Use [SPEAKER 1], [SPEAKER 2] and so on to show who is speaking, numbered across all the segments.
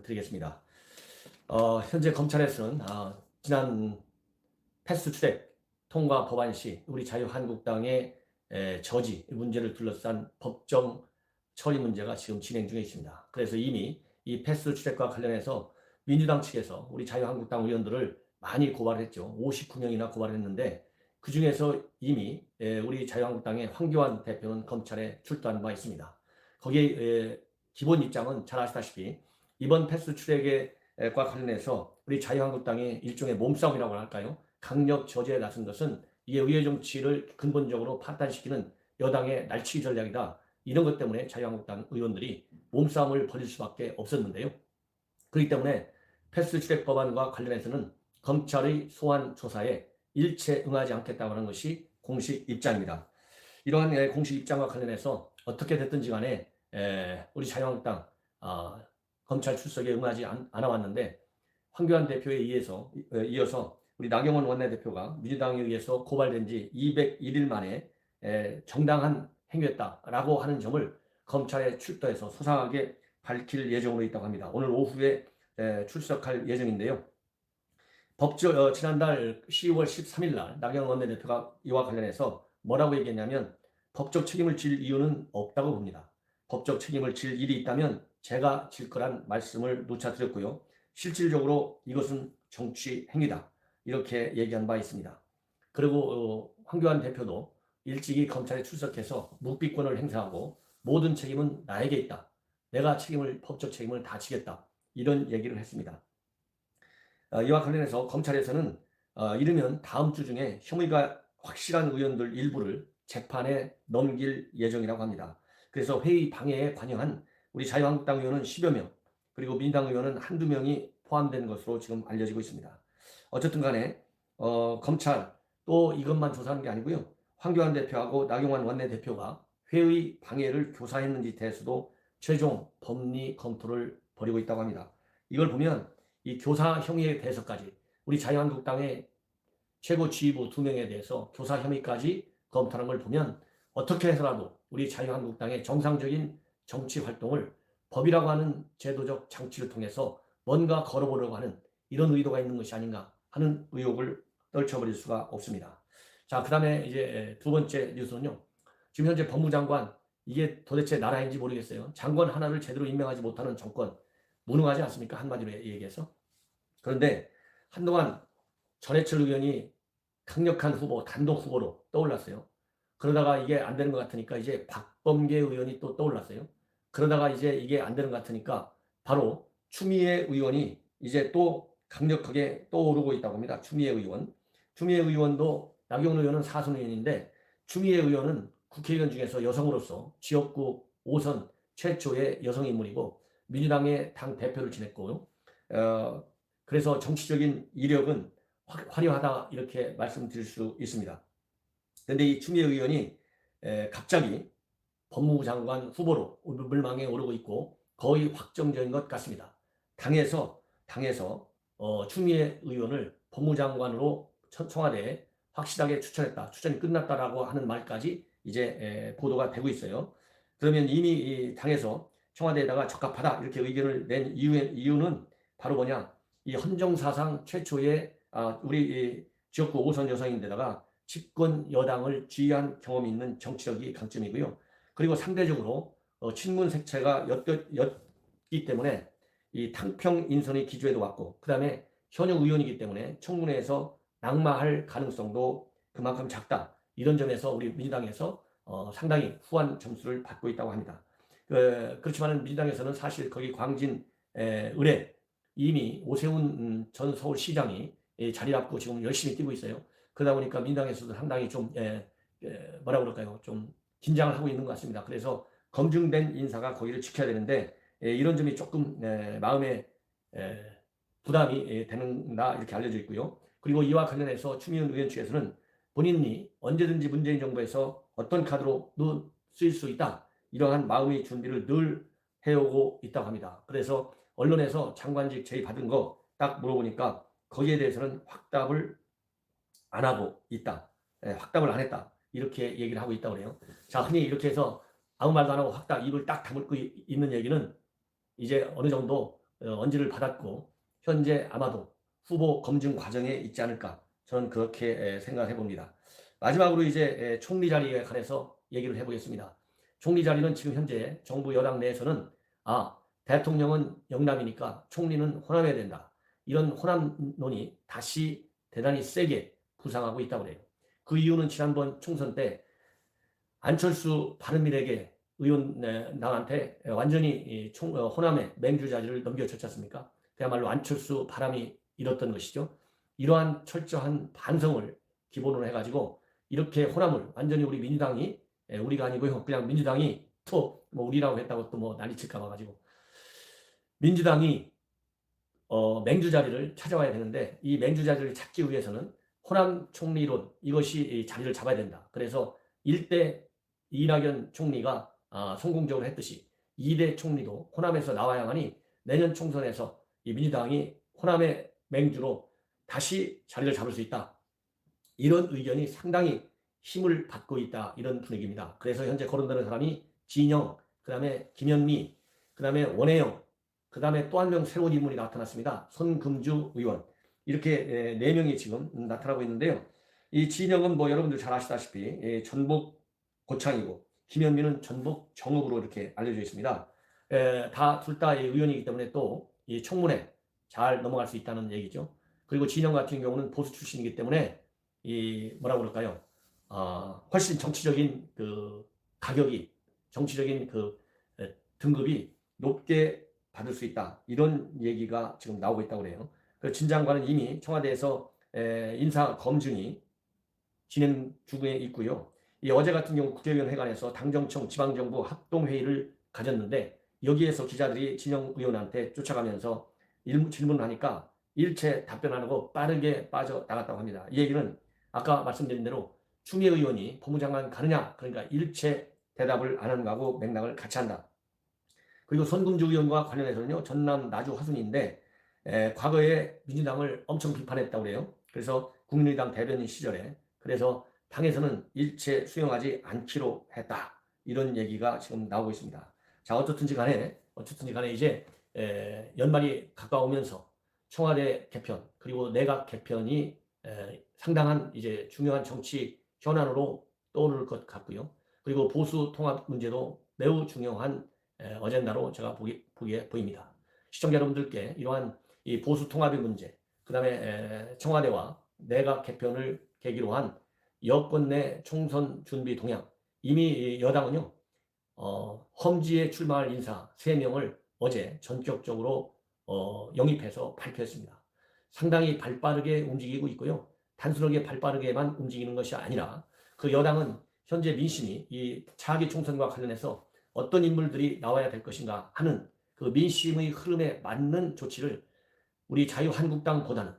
[SPEAKER 1] 드리겠습니다. 현재 검찰에서는 지난 패스트트랙 통과 법안 시 우리 자유한국당의 저지 문제를 둘러싼 법정 처리 문제가 지금 진행 중에 있습니다. 그래서 이미 이 패스트트랙과 관련해서 민주당 측에서 우리 자유한국당 의원들을 많이 고발했죠. 59명이나 고발했는데 그 중에서 이미 우리 자유한국당의 황교안 대표는 검찰에 출두한 바 있습니다. 거기에 기본 입장은 잘 아시다시피 이번 패스트트랙과 관련해서 우리 자유한국당의 일종의 몸싸움이라고 할까요? 강력 저지에 나선 것은 이게 의회 정치를 근본적으로 파탄시키는 여당의 날치기 전략이다. 이런 것 때문에 자유한국당 의원들이 몸싸움을 벌일 수밖에 없었는데요. 그렇기 때문에 패스트트랙 법안과 관련해서는 검찰의 소환 조사에 일체 응하지 않겠다고 하는 것이 공식 입장입니다. 이러한 공식 입장과 관련해서 어떻게 됐든지 간에 우리 자유한국당 검찰 출석에 응하지 않아왔는데 황교안 대표에 이어서 우리 나경원 원내대표가 민주당에 의해서 고발된 지 201일 만에 정당한 행위였다라고 하는 점을 검찰에 출두해서 소상하게 밝힐 예정으로 있다고 합니다. 오늘 오후에 출석할 예정인데요. 지난달 10월 13일 날 나경원 원내대표가 이와 관련해서 뭐라고 얘기했냐면 법적 책임을 질 이유는 없다고 봅니다. 법적 책임을 질 일이 있다면 제가 질 거란 말씀을 누차 드렸고요. 실질적으로 이것은 정치 행위다. 이렇게 얘기한 바 있습니다. 그리고 황교안 대표도 일찍이 검찰에 출석해서 묵비권을 행사하고 모든 책임은 나에게 있다. 내가 법적 책임을 다 지겠다. 이런 얘기를 했습니다. 이와 관련해서 검찰에서는 이르면 다음 주 중에 혐의가 확실한 의원들 일부를 재판에 넘길 예정이라고 합니다. 그래서 회의 방해에 관여한 우리 자유한국당 의원은 10여 명, 그리고 민주당 의원은 한두 명이 포함된 것으로 지금 알려지고 있습니다. 어쨌든 간에 검찰 또 이것만 조사하는 게 아니고요. 황교안 대표하고 나경원 원내대표가 회의 방해를 교사했는지 대해서도 최종 법리 검토를 벌이고 있다고 합니다. 이걸 보면 이 교사 혐의에 대해서까지 우리 자유한국당의 최고 지휘부 2명에 대해서 교사 혐의까지 검토하는 걸 보면 어떻게 해서라도 우리 자유한국당의 정상적인 정치 활동을 법이라고 하는 제도적 장치를 통해서 뭔가 걸어보려고 하는 이런 의도가 있는 것이 아닌가 하는 의혹을 떨쳐버릴 수가 없습니다. 자, 그 다음에 이제 두 번째 뉴스는요. 지금 현재 법무장관, 이게 도대체 나라인지 모르겠어요. 장관 하나를 제대로 임명하지 못하는 정권, 무능하지 않습니까? 한마디로 얘기해서. 그런데 한동안 전해철 의원이 강력한 후보, 단독 후보로 떠올랐어요. 그러다가 이게 안 되는 것 같으니까 이제 박범계 의원이 또 떠올랐어요. 그러다가 이제 이게 안 되는 것 같으니까 바로 추미애 의원이 이제 또 강력하게 떠오르고 있다고 합니다. 추미애 의원. 추미애 의원도 나경원 의원은 사선 의원인데 추미애 의원은 국회의원 중에서 여성으로서 지역구 5선 최초의 여성 인물이고 민주당의 당 대표를 지냈고요. 그래서 정치적인 이력은 화려하다 이렇게 말씀드릴 수 있습니다. 그런데 이 추미애 의원이 갑자기 법무부 장관 후보로 물망에 오르고 있고 거의 확정적인 것 같습니다. 당에서 추미애 의원을 법무장관으로 청와대에 확실하게 추천했다. 추천이 끝났다라고 하는 말까지 이제 보도가 되고 있어요. 그러면 이미 이 당에서 청와대에다가 적합하다 이렇게 의견을 낸 이유는 바로 뭐냐? 이 헌정사상 최초의 우리 지역구 5선 여성인데다가 집권 여당을 지휘한 경험이 있는 정치력이 강점이고요. 그리고 상대적으로 친문색채가 였기 때문에 이 탕평 인선의 기조에도 왔고 그 다음에 현역 의원이기 때문에 청문회에서 낙마할 가능성도 그만큼 작다. 이런 점에서 우리 민주당에서 상당히 후한 점수를 받고 있다고 합니다. 그렇지만 민주당에서는 사실 거기 광진 을에 이미 오세훈 전 서울시장이 자리 잡고 지금 열심히 뛰고 있어요. 그러다 보니까 민주당에서도 상당히 좀 뭐라 그럴까요? 좀 긴장을 하고 있는 것 같습니다. 그래서 검증된 인사가 거기를 지켜야 되는데 이런 점이 조금 마음에 부담이 되는다 이렇게 알려져 있고요. 그리고 이와 관련해서 추미애 의원 측에서는 본인이 언제든지 문재인 정부에서 어떤 카드로 쓰일 수 있다 이러한 마음의 준비를 늘 해오고 있다고 합니다. 그래서 언론에서 장관직 제의받은 거 딱 물어보니까 거기에 대해서는 확답을 안 하고 있다. 확답을 안 했다. 이렇게 얘기를 하고 있다고 그래요. 자, 흔히 이렇게 해서 아무 말도 안 하고 확답 입을 딱 다물고 있는 얘기는 이제 어느 정도 언지를 받았고 현재 아마도 후보 검증 과정에 있지 않을까 저는 그렇게 생각해 봅니다. 마지막으로 이제 총리 자리에 관해서 얘기를 해보겠습니다. 총리 자리는 지금 현재 정부 여당 내에서는 대통령은 영남이니까 총리는 호남해야 된다. 이런 호남론이 다시 대단히 세게 부상하고 있다고 해요. 그 이유는 지난번 총선 때 안철수 바른미래계 의원당한테 완전히 호남의 맹주자리를 넘겨줬지 않습니까? 그야말로 안철수 바람이 일었던 것이죠. 이러한 철저한 반성을 기본으로 해가지고 이렇게 호남을 완전히 우리 민주당이 우리가 아니고요. 그냥 민주당이 또 뭐 우리라고 했다고 또 뭐 난리칠까 봐가지고 민주당이 맹주 자리를 찾아와야 되는데 이 맹주 자리를 찾기 위해서는 호남 총리론 이것이 자리를 잡아야 된다. 그래서 1대 이낙연 총리가 성공적으로 했듯이 2대 총리도 호남에서 나와야만이 내년 총선에서 이 민주당이 호남의 맹주로 다시 자리를 잡을 수 있다. 이런 의견이 상당히 힘을 받고 있다. 이런 분위기입니다. 그래서 현재 거론되는 사람이 진영, 그 다음에 김현미, 그 다음에 원혜영, 그 다음에 또 한 명 새로운 인물이 나타났습니다. 손금주 의원. 이렇게 4명이 지금 나타나고 있는데요. 이 진영은 뭐 여러분들 잘 아시다시피 전북 고창이고 김현미는 전북 정읍으로 이렇게 알려져 있습니다. 둘 다 의원이기 때문에 또 이 청문회 잘 넘어갈 수 있다는 얘기죠. 그리고 진영 같은 경우는 보수 출신이기 때문에 이 뭐라고 그럴까요? 훨씬 정치적인 그 가격이 정치적인 그 등급이 높게 받을 수 있다. 이런 얘기가 지금 나오고 있다고 그래요. 그 진 장관은 이미 청와대에서 인사 검증이 진행 중에 있고요. 이 어제 같은 경우 국회의원회관에서 당정청 지방정부 합동회의를 가졌는데 여기에서 기자들이 진영 의원한테 쫓아가면서 질문을 하니까 일체 답변 안 하고 빠르게 빠져나갔다고 합니다. 이 얘기는 아까 말씀드린 대로 추미애 의원이 법무장관 가느냐 그러니까 일체 대답을 안 하는 거하고 맥락을 같이 한다. 그리고 손금주 의원과 관련해서는요. 전남 나주 화순인데 과거에 민주당을 엄청 비판했다고 그래요. 그래서 국민의당 대변인 시절에 그래서 당에서는 일체 수용하지 않기로 했다. 이런 얘기가 지금 나오고 있습니다. 자, 어떻든지 간에 이제 연말이 가까우면서 청와대 개편 그리고 내각 개편이 상당한 이제 중요한 정치 현안으로 떠오를 것 같고요. 그리고 보수 통합 문제도 매우 중요한 어젠다로 제가 보기에 보입니다. 시청자 여러분들께 이러한 이 보수 통합의 문제, 그 다음에 청와대와 내각 개편을 계기로 한 여권 내 총선 준비 동향, 이미 여당은요, 험지에 출마할 인사 3명을 어제 전격적으로 영입해서 발표했습니다. 상당히 발빠르게 움직이고 있고요. 단순하게 발빠르게만 움직이는 것이 아니라 그 여당은 현재 민심이 이 차기 총선과 관련해서 어떤 인물들이 나와야 될 것인가 하는 그 민심의 흐름에 맞는 조치를 우리 자유한국당보다는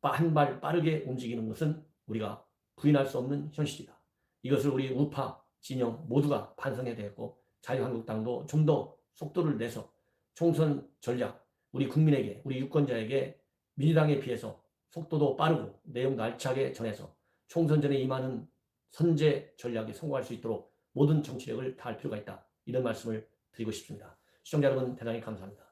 [SPEAKER 1] 한 발 빠르게 움직이는 것은 우리가 부인할 수 없는 현실이다. 이것을 우리 우파, 진영 모두가 반성해야 되겠고 자유한국당도 좀 더 속도를 내서 총선 전략, 우리 국민에게, 우리 유권자에게 민주당에 비해서 속도도 빠르고 내용도 알차게 전해서 총선 전에 임하는 선제 전략에 성공할 수 있도록 모든 정치력을 다할 필요가 있다. 이런 말씀을 드리고 싶습니다. 시청자 여러분 대단히 감사합니다.